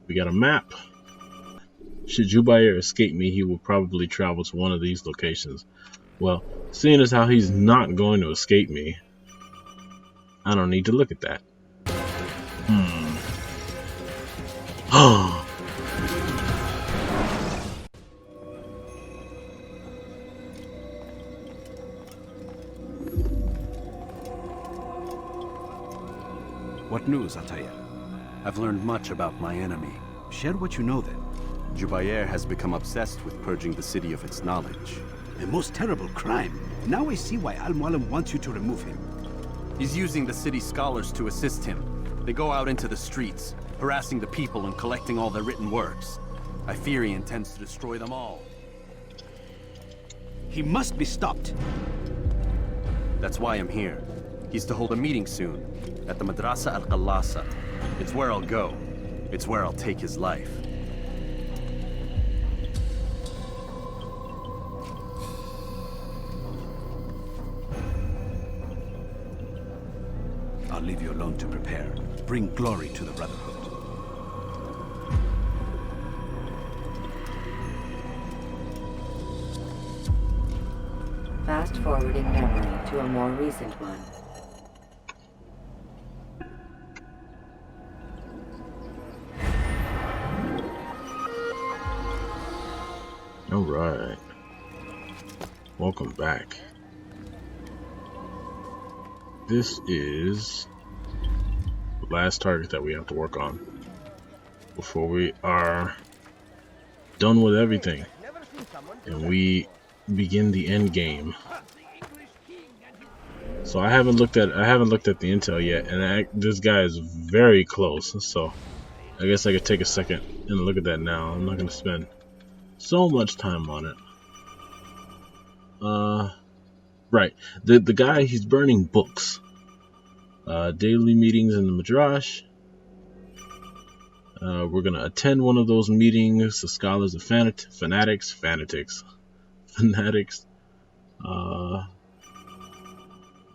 We got a map. Should Jubair escape me, he will probably travel to one of these locations. Well, seeing as how he's not going to escape me, I don't need to look at that. What news, Ataya? I've learned much about my enemy. Share what you know then. Jubair has become obsessed with purging the city of its knowledge. A most terrible crime. Now I see why Al-Mualim wants you to remove him. He's using the city scholars to assist him. They go out into the streets, harassing the people and collecting all their written works. I fear he intends to destroy them all. He must be stopped. That's why I'm here. He's to hold a meeting soon, at the Madrasa Al-Qallasa. It's where I'll go. It's where I'll take his life. I'll leave you alone to prepare. Bring glory to the Brotherhood. Fast forwarding memory to a more recent one. Alright. Welcome back. This is the last target that we have to work on before we are done with everything and we begin the end game. So I haven't looked at the intel yet, and this guy is very close, so I guess I could take a second and look at that now. I'm not going to spend so much time on it. Right, the guy, he's burning books. Daily meetings in the Midrash. We're gonna attend one of those meetings. The scholars of fanatics.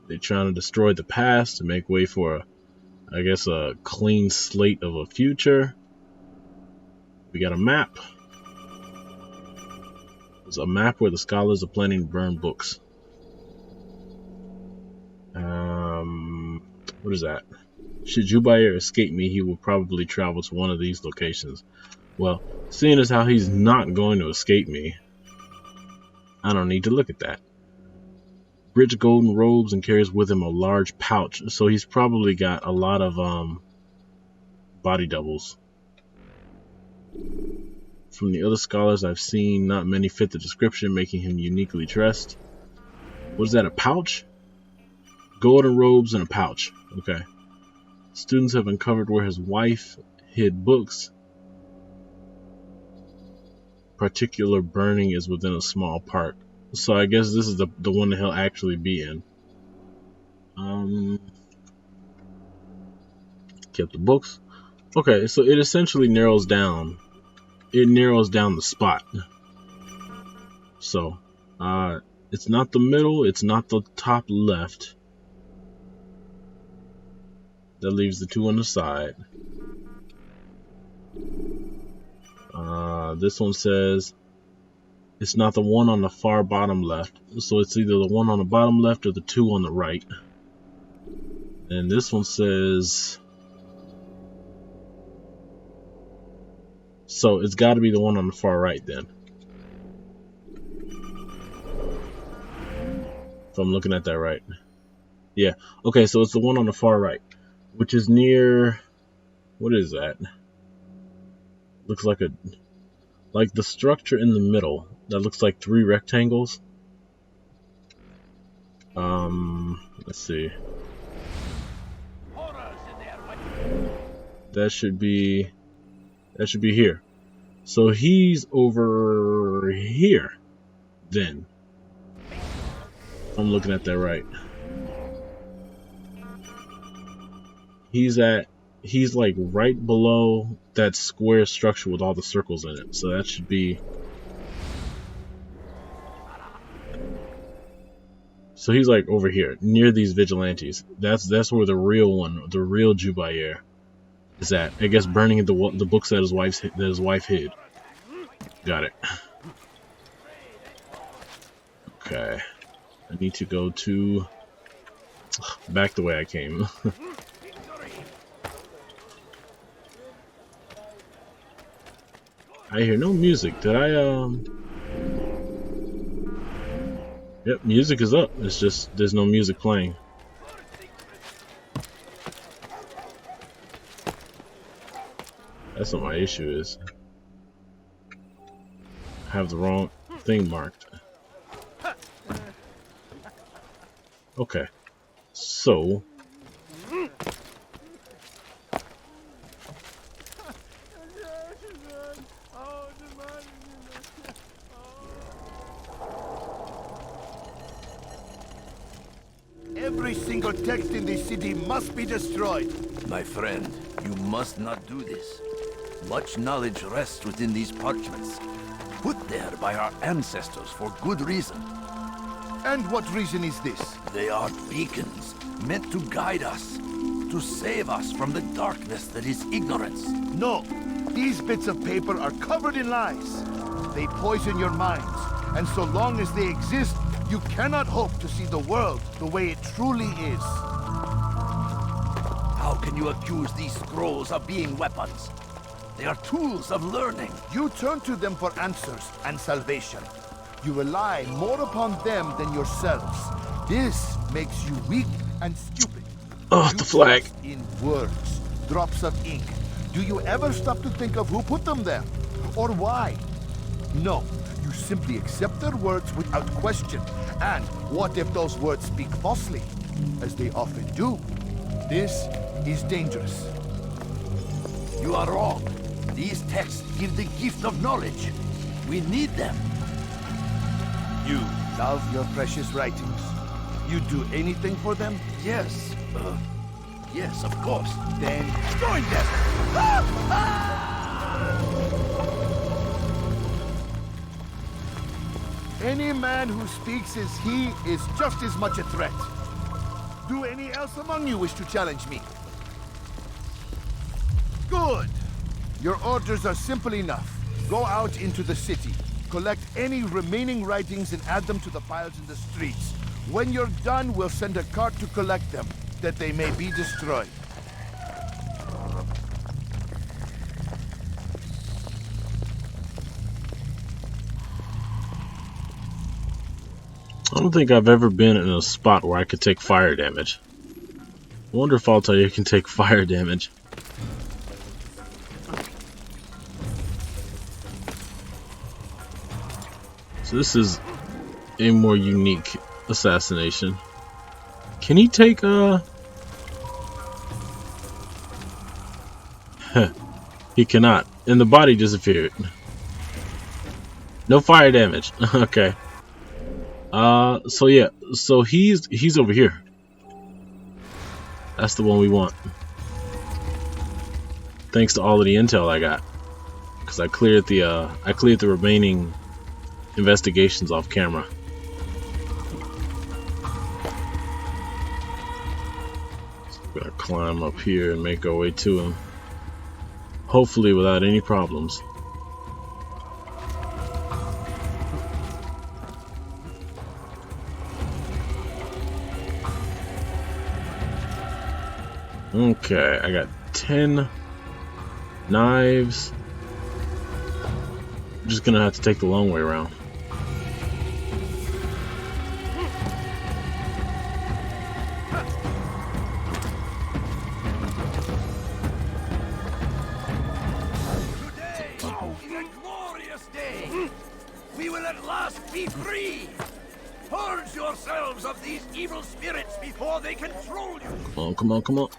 They're trying to destroy the past to make way for, I guess, a clean slate of a future. We got a map. There's a map where the scholars are planning to burn books. What is that? Should Jubair escape me, he will probably travel to one of these locations. Well, seeing as how he's not going to escape me, I don't need to look at that. Rich golden robes and carries with him a large pouch, so he's probably got a lot of body doubles. From the other scholars I've seen, not many fit the description, making him uniquely dressed. What is that, a pouch? Golden robes and a pouch. Okay. Students have uncovered where his wife hid books. Particular burning is within a small park. So I guess this is the one that he'll actually be in. Kept the books. Okay, so it essentially narrows down. It narrows down the spot. So, it's not the middle. It's not the top left. That leaves the two on the side. This one says it's not the one on the far bottom left. So it's either the one on the bottom left or the two on the right. And this one says... So it's got to be the one on the far right then. If I'm looking at that right. Yeah. Okay, so it's the one on the far right. Which is near... What is that? Looks like a... Like the structure in the middle. That looks like 3 rectangles. Let's see. That should be here. So he's over here then. If I'm looking at that right. He's like right below that square structure with all the circles in it. So that should be... So he's like over here, near these vigilantes. That's where the real one, the real Jubair is that? I guess burning the books that his wife hid. Got it. Okay. I need to go to back the way I came. I hear no music. Did I Yep, music is up. It's just there's no music playing. That's what my issue is. I have the wrong thing marked. Okay. So every single text in this city must be destroyed. My friend, you must not do this. Much knowledge rests within these parchments, put there by our ancestors for good reason. And what reason is this? They are beacons, meant to guide us, to save us from the darkness that is ignorance. No, these bits of paper are covered in lies. They poison your minds, and so long as they exist, you cannot hope to see the world the way it truly is. How can you accuse these scrolls of being weapons? They are tools of learning. You turn to them for answers and salvation. You rely more upon them than yourselves. This makes you weak and stupid. oh, the flag. Trust in words, drops of ink. Do you ever stop to think of who put them there? Or why? No, you simply accept their words without question. And what if those words speak falsely? As they often do. This is dangerous. You are wrong. These texts give the gift of knowledge. We need them. You love your precious writings. You'd do anything for them? Yes. Yes, of course. Then join them! Any man who speaks as he is just as much a threat. Do any else among you wish to challenge me? Good! Your orders are simple enough. Go out into the city. Collect any remaining writings and add them to the piles in the streets. When you're done, we'll send a cart to collect them, that they may be destroyed. I don't think I've ever been in a spot where I could take fire damage. I wonder if Altair can take fire damage. So this is a more unique assassination. Can he take he cannot. And the body disappeared. No fire damage. Okay. So yeah, so he's over here. That's the one we want. Thanks to all of the intel I got, because I cleared the remaining investigations off camera. So we're gonna climb up here and make our way to him, hopefully without any problems. Okay, I got 10 knives. I'm just gonna have to take the long way around. Today is a glorious day. We will at last be free. Purge yourselves of these evil spirits before they control you. Come on, come on, come on.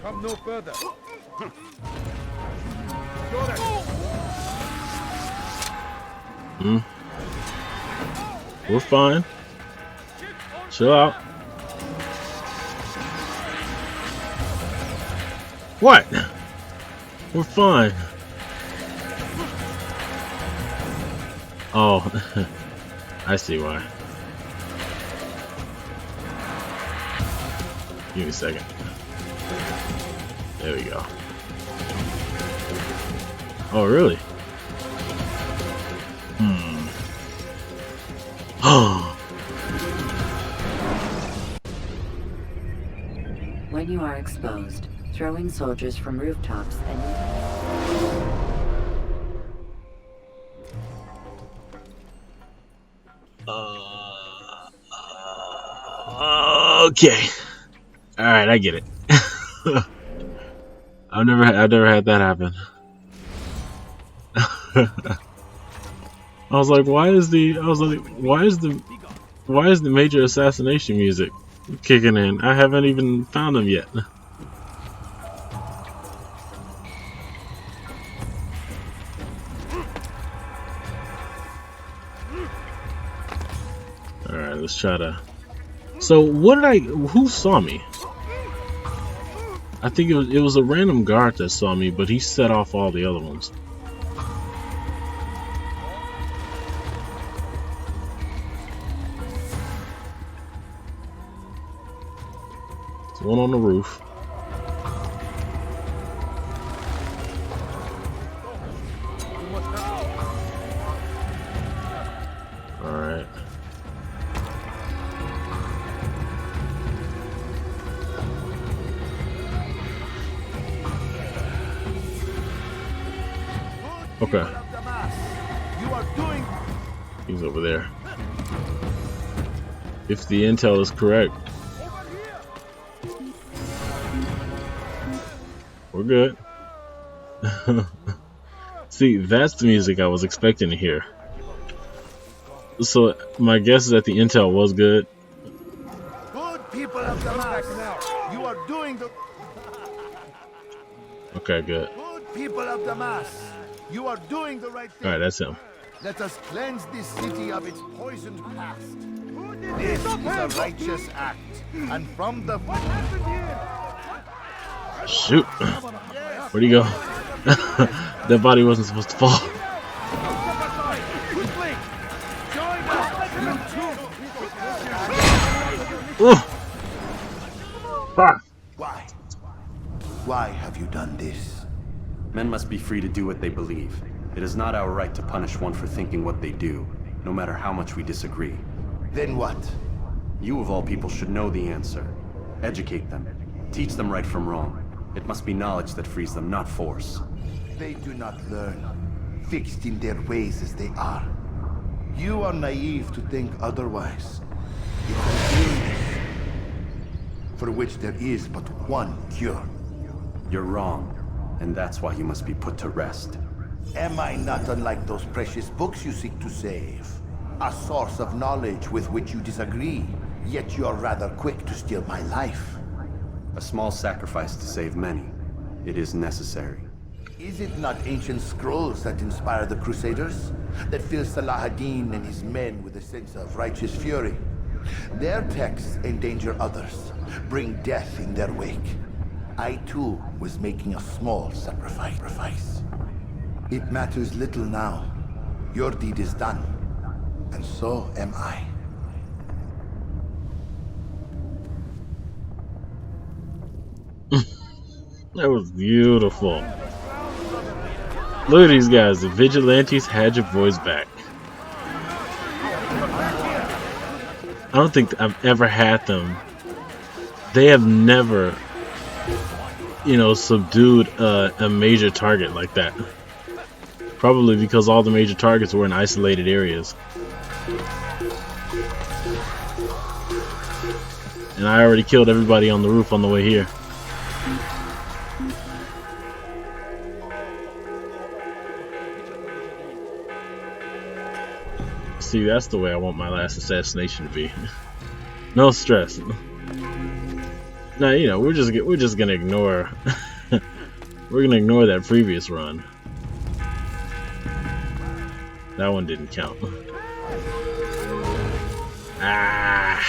Come no further. We're fine. Chill out. What? We're fine. Oh, I see why. Give me a second. There we go. Oh, really? Oh. When you are exposed, throwing soldiers from rooftops and... Okay. All right, I get it. I've never had that happen. I was like, why is the major assassination music kicking in? I haven't even found them yet. All right, let's try to. So who saw me? I think it was a random guard that saw me, but he set off all the other ones. There's one on the roof. All right. Okay. He's over there. If the intel is correct, we're good. See, that's the music I was expecting to hear. So my guess is that the intel was good. Good people of Damas, you are doing the... Okay, good. Good people of Damas, you are doing the right thing. All right, that's him. Let us cleanse this city of its poisoned past. This is a righteous act, and from the... Shoot! Where'd he go? That body wasn't supposed to fall. Why? Why have you done this? Men must be free to do what they believe. It is not our right to punish one for thinking what they do, no matter how much we disagree. Then what? You of all people should know the answer. Educate them. Teach them right from wrong. It must be knowledge that frees them, not force. They do not learn, fixed in their ways as they are. You are naive to think otherwise. It's an illness for which there is but one cure. You're wrong, and that's why you must be put to rest. Am I not unlike those precious books you seek to save? A source of knowledge with which you disagree, yet you are rather quick to steal my life. A small sacrifice to save many. It is necessary. Is it not ancient scrolls that inspire the Crusaders? That fill Salah ad-Din and his men with a sense of righteous fury? Their texts endanger others, bring death in their wake. I too was making a small sacrifice. It matters little now. Your deed is done, and so am I. That was beautiful. Look at these guys. The vigilantes had your voice back. I don't think I've ever had them. They have never, subdued a major target like that. Probably because all the major targets were in isolated areas. And I already killed everybody on the roof on the way here. See, that's the way I want my last assassination to be. No stress. Now, we're just gonna ignore we're gonna ignore that previous run. That one didn't count. Ah.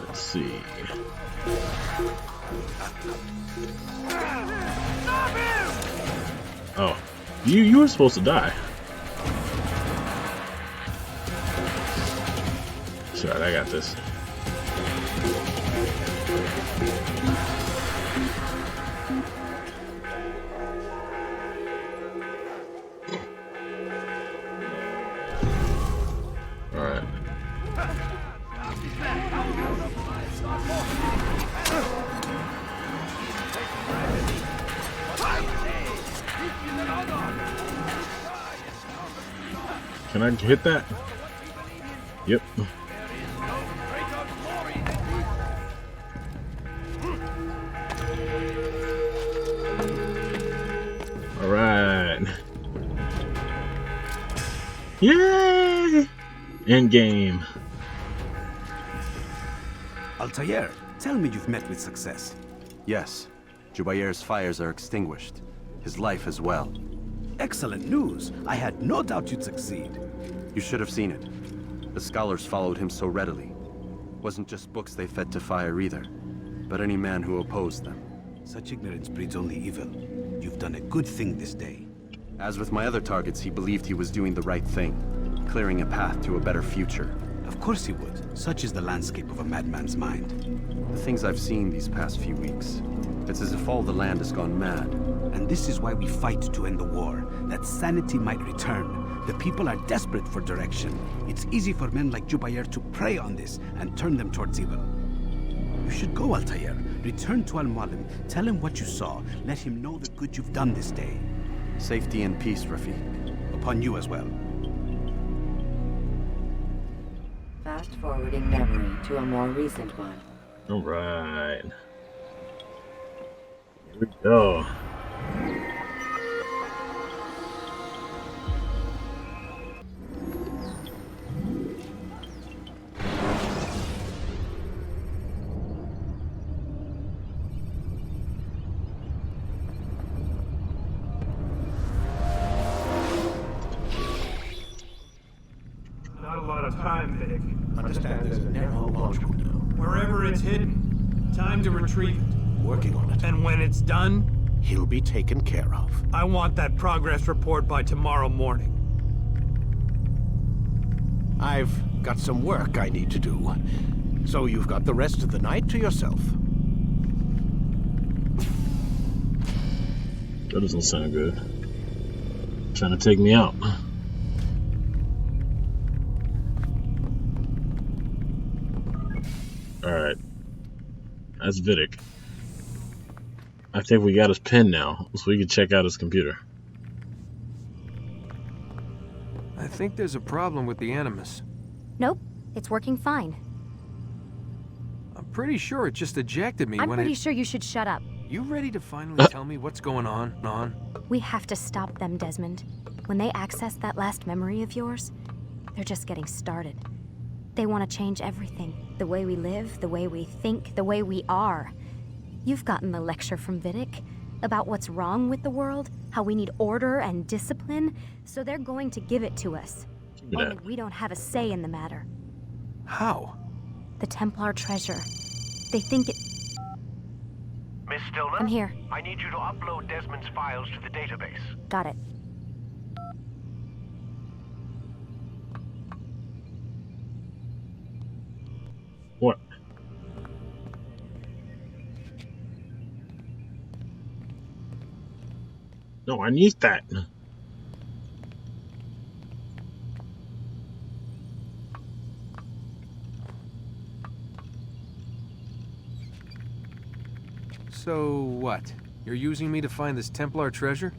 Let's see. Oh, you were supposed to die. Sorry, I got this. All right. Can I hit that? Yep. All right. Yay! End game. Altair, tell me you've met with success. Yes, Jubair's fires are extinguished. His life as well. Excellent news. I had no doubt you'd succeed. You should have seen it. The scholars followed him so readily. Wasn't just books they fed to fire either, but any man who opposed them. Such ignorance breeds only evil. You've done a good thing this day. As with my other targets, he believed he was doing the right thing, clearing a path to a better future. Of course he would. Such is the landscape of a madman's mind. The things I've seen these past few weeks, it's as if all the land has gone mad. And this is why we fight to end the war, that sanity might return. The people are desperate for direction. It's easy for men like Jubair to prey on this and turn them towards evil. You should go, Altair. Return to Al-Mualim. Tell him what you saw. Let him know the good you've done this day. Safety and peace, Rafiq. Upon you as well. Fast forwarding memory to a more recent one. All right. Here we go. Not a lot of time, Vic. Understand there's a narrow launch window. Wherever it's hidden, time to retrieve it. Working on it. And when it's done, He'll be taken care of. I want that progress report by tomorrow morning. I've got some work I need to do. So you've got the rest of the night to yourself. That doesn't sound good. Trying to take me out. Alright. That's Vidic. I think we got his pen now, so we can check out his computer. I think there's a problem with the Animus. Nope, it's working fine. I'm pretty sure it just ejected me I'm when pretty sure you should shut up. You ready to finally tell me what's going on? We have to stop them, Desmond. When they access that last memory of yours, they're just getting started. They want to change everything. The way we live, the way we think, the way we are. You've gotten the lecture from Vidic about what's wrong with the world, how we need order and discipline, so they're going to give it to us. Only we don't have a say in the matter. How? The Templar treasure. They think it... Miss Stillman? I'm here. I need you to upload Desmond's files to the database. Got it. What? No, I need that. So what? You're using me to find this Templar treasure?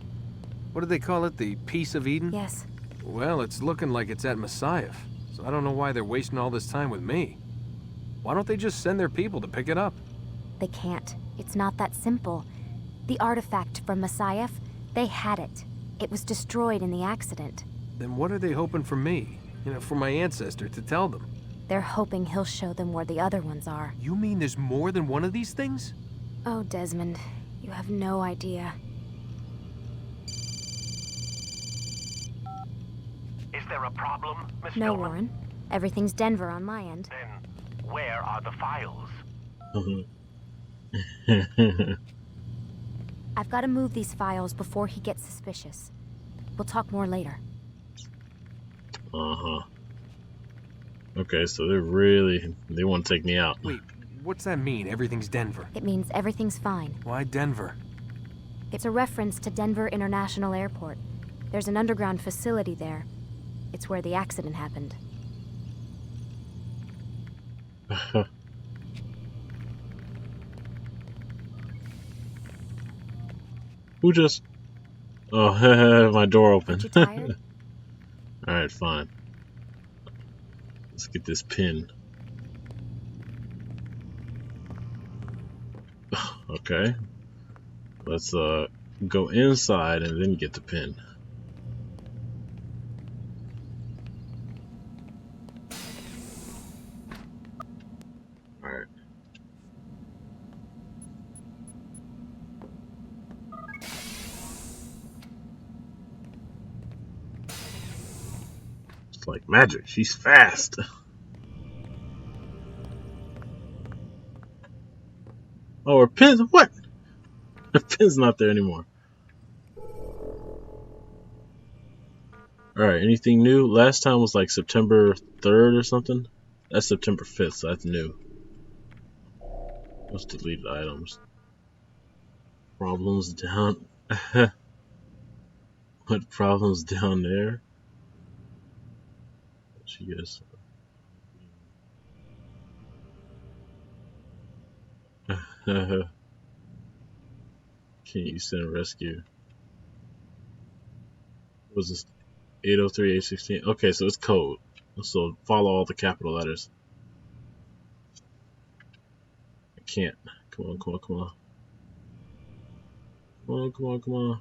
What do they call it? The Piece of Eden? Yes. Well, it's looking like it's at Messiah, so I don't know why they're wasting all this time with me. Why don't they just send their people to pick it up? They can't. It's not that simple. The artifact from Messiah, they had it. It was destroyed in the accident. Then what are they hoping for me? You know, for my ancestor to tell them? They're hoping he'll show them where the other ones are. You mean there's more than one of these things? Oh, Desmond, you have no idea. Is there a problem, Miss No, Stillman? Warren. Everything's Denver on my end. Then where are the files? I've got to move these files before he gets suspicious. We'll talk more later. Uh-huh. Okay, so they want to take me out. Wait, what's that mean, everything's Denver? It means everything's fine. Why Denver? It's a reference to Denver International Airport. There's an underground facility there. It's where the accident happened. Who just... Oh, my door open. Aren't you tired? Alright, fine. Let's get this pin. Okay. Let's go inside and then get the pin. Alright. It's like magic. She's fast. Oh, her pin's what? Her pin's not there anymore. Alright, anything new? Last time was like September 3rd or something. That's September 5th, so that's new. What's deleted items? Problems down. What problems down there? She gets. Can you send rescue? What was this? 803, 816. Okay, so it's code. So follow all the capital letters. I can't. Come on, come on, come on. Come on, come on, come on.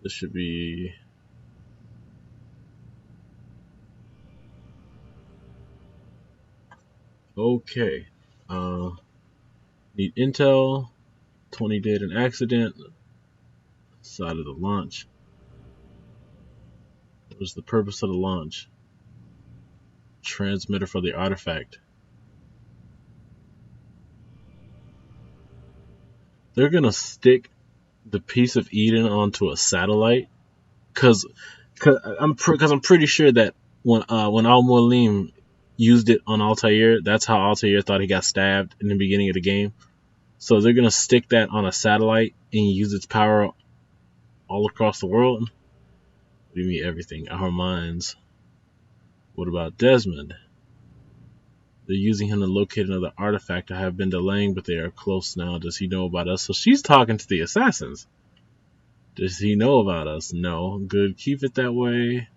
This should be. Okay. Need intel. 20 data an accident. Side of the launch. What was the purpose of the launch? Transmitter for the artifact. They're gonna stick the piece of Eden onto a satellite, cause I'm pretty sure that when Al Mualim used it on Altair, that's how Altair thought he got stabbed in the beginning of the game. So they're gonna stick that on a satellite and use its power all across the world. What do you mean everything? Our minds. What about Desmond? They're using him to locate another artifact. I have been delaying, but they are close now. Does he know about us? So she's talking to the assassins. Does he know about us? No. Good. Keep it that way.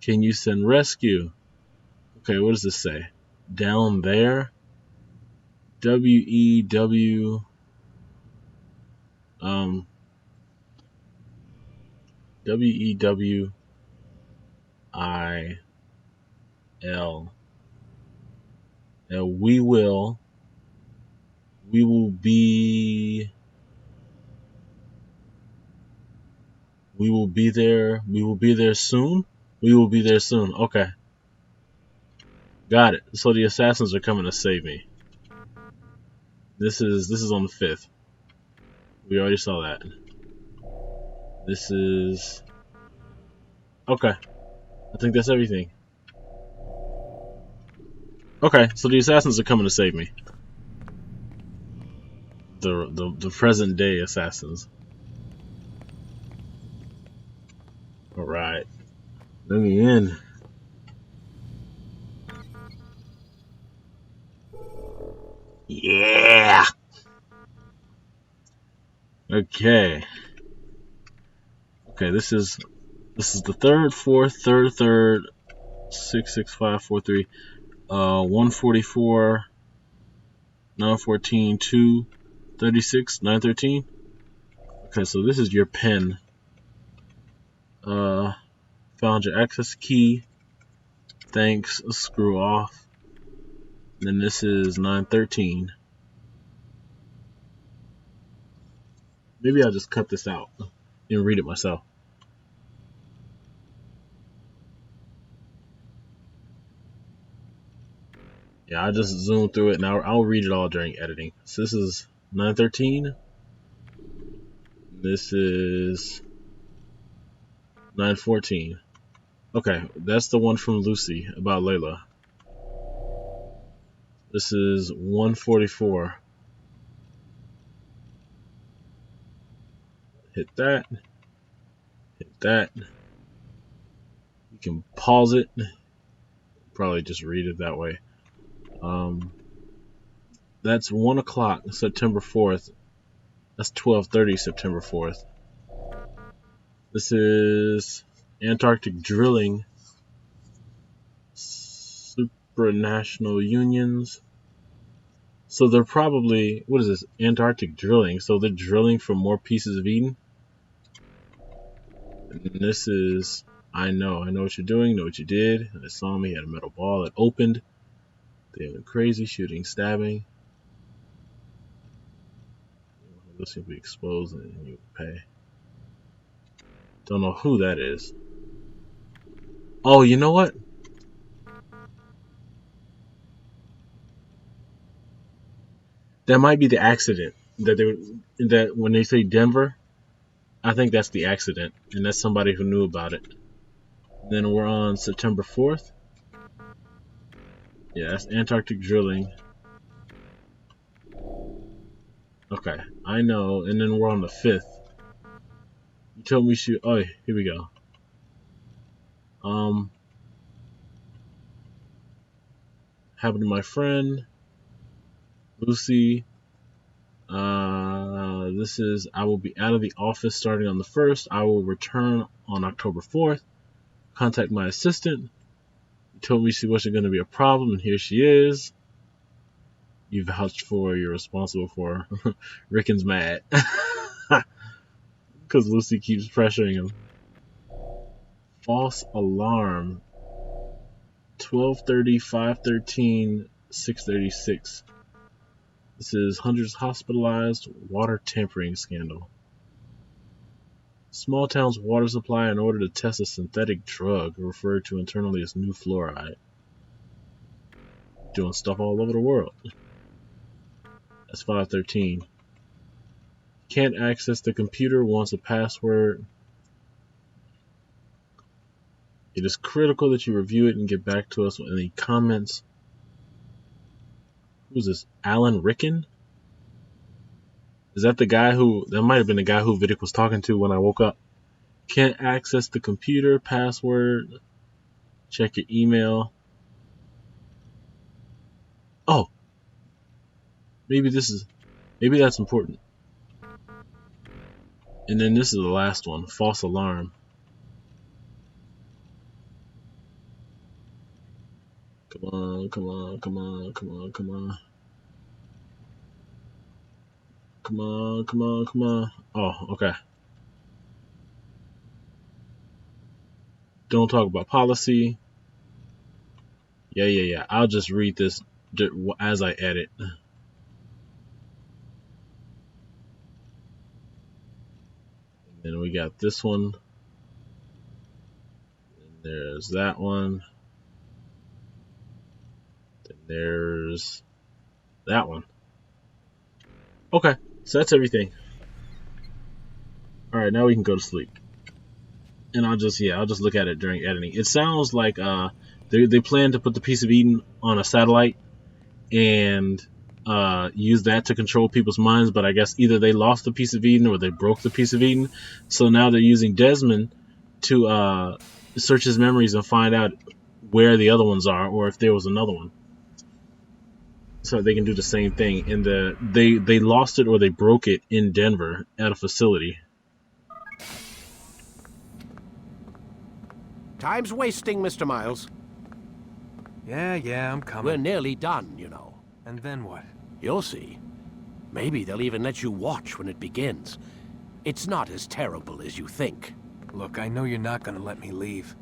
Can you send rescue? Okay, what does this say? Down there? W-E-W... W-E-W-I-L. We will be there. We will be there soon. We will be there soon. Okay. Got it. So the assassins are coming to save me. This is on the 5th. We already saw that. This is... Okay. I think that's everything. Okay, so the assassins are coming to save me. The present day assassins. Alright. Let me in. Yeah! Okay. Okay, this is the third, fourth, third, 66543, 144, 914, 2, 36, 913. Okay, so this is your pen. Found your access key. Thanks. Screw off. Then this is 913. Maybe I'll just cut this out and read it myself. Yeah, I just zoomed through it, and I'll read it all during editing. So this is 913. This is 914. Okay, that's the one from Lucy about Layla. This is 144. Hit that. Hit that. You can pause it. Probably just read it that way. That's 1 o'clock, September 4th. That's 12:30, September 4th. This is Antarctic drilling. Supranational unions. So they're probably, what is this? Antarctic drilling. So they're drilling for more pieces of Eden. And this is, I know what you're doing, know what you did. They saw me, had a metal ball that opened. They went crazy, shooting, stabbing. This will be exposed and you pay. Don't know who that is. Oh, you know what? That might be the accident that when they say Denver, I think that's the accident, and that's somebody who knew about it. Then we're on September 4th. Yeah, that's Antarctic drilling. Okay, I know. And then we're on the 5th. You told me shoot. Oh, here we go. Happened to my friend Lucy. This is, I will be out of the office starting on the 1st. I will return on October 4th. Contact my assistant. You told me she wasn't going to be a problem, and here she is. You vouched for, you're responsible for. Rickon's mad. Because Lucy keeps pressuring him. False alarm. 12:30, 5:13, 6:36. This is hundreds hospitalized, water tampering scandal. Small town's water supply in order to test a synthetic drug referred to internally as new fluoride. Doing stuff all over the world. That's 5:13. Can't access the computer, wants a password. It is critical that you review it and get back to us with any comments. Who's this? Alan Ricken? Is that the guy who... That might have been the guy who Vidic was talking to when I woke up. Can't access the computer, password. Check your email. Oh! Maybe that's important. And then this is the last one. False alarm. Come on, come on, come on, come on, come on. Come on, come on, come on. Oh, okay. Don't talk about policy. Yeah. I'll just read this as I edit. And then we got this one. And there's that one. Then there's that one. Okay, so that's everything. Alright, now we can go to sleep. And I'll just look at it during editing. It sounds like they plan to put the piece of Eden on a satellite and use that to control people's minds, but I guess either they lost the piece of Eden or they broke the piece of Eden. So now they're using Desmond to search his memories and find out where the other ones are, or if there was another one. So they can do the same thing. And they lost it or they broke it in Denver at a facility. Time's wasting, Mr. Miles. Yeah, I'm coming. We're nearly done, you know. And then what? You'll see. Maybe they'll even let you watch when it begins. It's not as terrible as you think. Look, I know you're not gonna let me leave.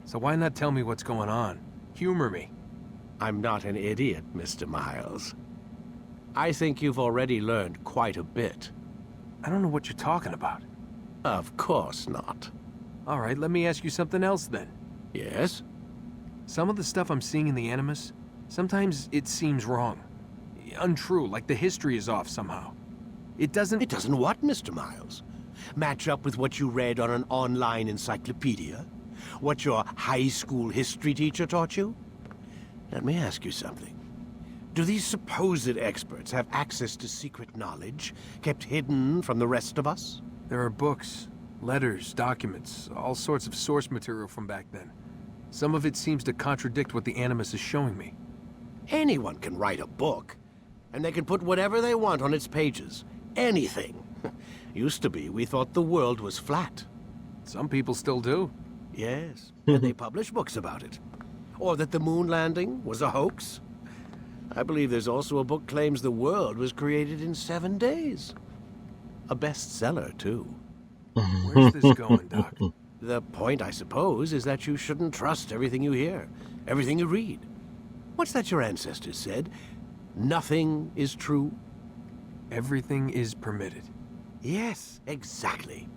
So why not tell me what's going on? Humor me. I'm not an idiot, Mr. Miles. I think you've already learned quite a bit. I don't know what you're talking about. Of course not. All right, let me ask you something else then. Yes? Some of the stuff I'm seeing in the Animus Sometimes it seems wrong. Untrue, like the history is off somehow. It doesn't... It doesn't what, Mr. Miles? Match up with what you read on an online encyclopedia? What your high school history teacher taught you? Let me ask you something. Do these supposed experts have access to secret knowledge kept hidden from the rest of us? There are books, letters, documents, all sorts of source material from back then. Some of it seems to contradict what the Animus is showing me. Anyone can write a book, and they can put whatever they want on its pages. Anything. Used to be, we thought the world was flat. Some people still do. Yes, and they publish books about it. Or that the moon landing was a hoax. I believe there's also a book claims the world was created in 7 days. A bestseller, too. Where's this going, Doc? The point, I suppose, is that you shouldn't trust everything you hear, everything you read. What's that your ancestors said? Nothing is true? Everything is permitted. Yes, exactly.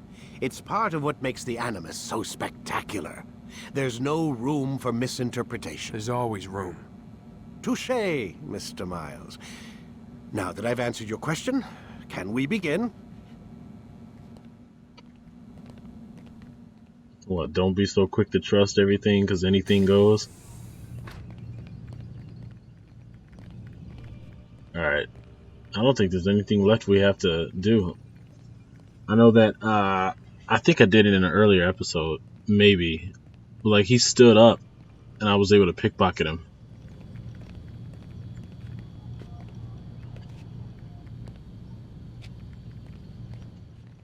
It's part of what makes the Animus so spectacular. There's no room for misinterpretation. There's always room. Touché, Mr. Miles. Now that I've answered your question, can we begin? What, don't be so quick to trust everything because anything goes? Alright. I don't think there's anything left we have to do. I know that, I think I did it in an earlier episode. Maybe. Like, he stood up and I was able to pickpocket him.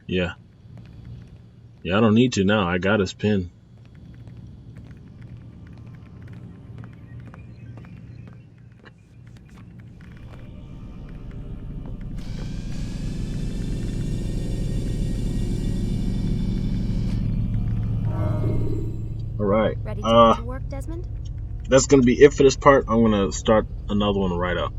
Yeah. Yeah, I don't need to now. I got his pin. Alright. Ready to get to work, Desmond? That's going to be it for this part. I'm going to start another one right up.